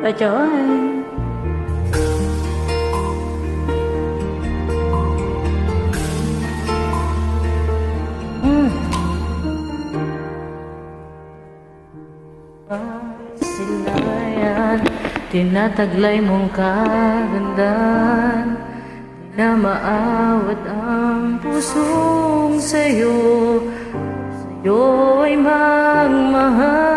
Ajoy. Silayan, tinataglay mong kagandahan, di na maawat ang pusong sa'yo ay magmahal.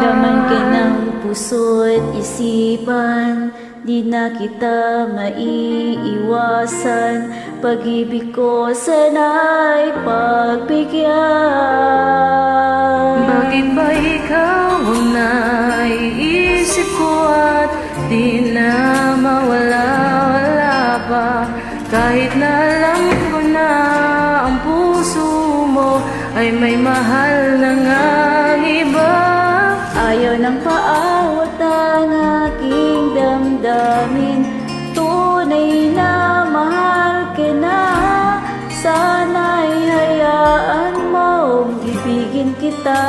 Laman ka ng puso't isipan, di na kita maiiwasan. Pag-ibig ko sana'y pagbigyan. Bakit ba ikaw ang naiisip ko at di na mawala-wala pa? Kahit na alam ko na ang puso mo ay may mahal na ngang iba. Ayaw ng paawat ang aking damdamin, tunay na mahal ka na. Sana'y hayaan mong ibigin kita.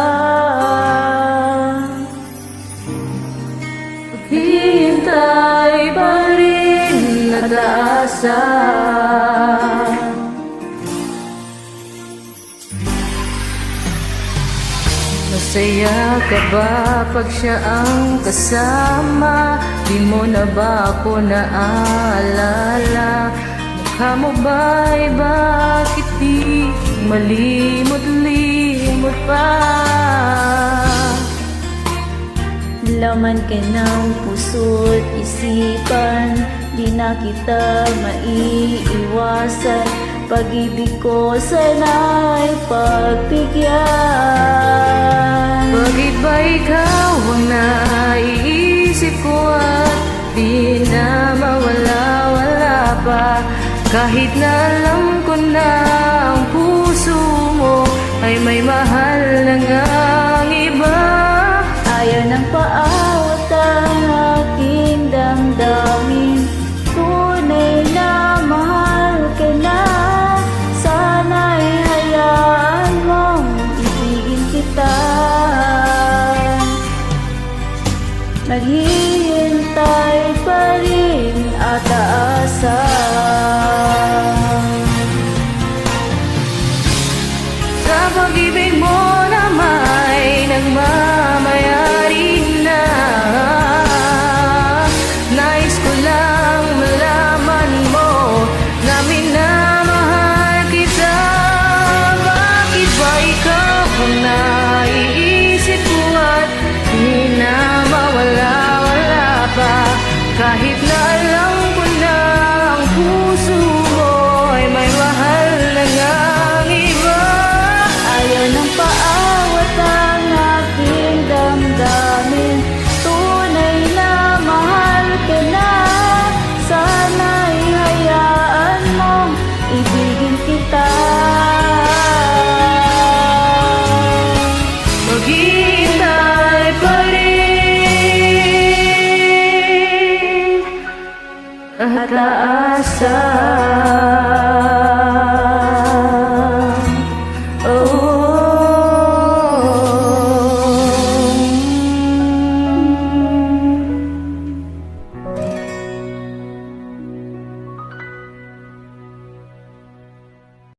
Hintay pa rin nag-aasa. Masaya ka ba pag siya ang kasama? Di mo na ba ako naaalala? Mukha mo ba'y bakit di malimot-limot pa? Laman ka ng puso't isipan, di na kita maiiwasan. Pag-ibig ko sana'y pagbigyan. Bakit ba ikaw ang naiisip ko at di na mawala-wala pa? Kahit na alam ko na ang puso mo ay may mahal na ngang iba. Ayaw ng paawat ang aking damdamin, tunay na mahal ka na. Sana'y hayaan mong ibigin kita. Naghihintay pa rin at aasa. Sa pag-ibig mo na may nagmamayari na, nais ko lang malaman mo na minamahal kita. Bakit ba ikaw ang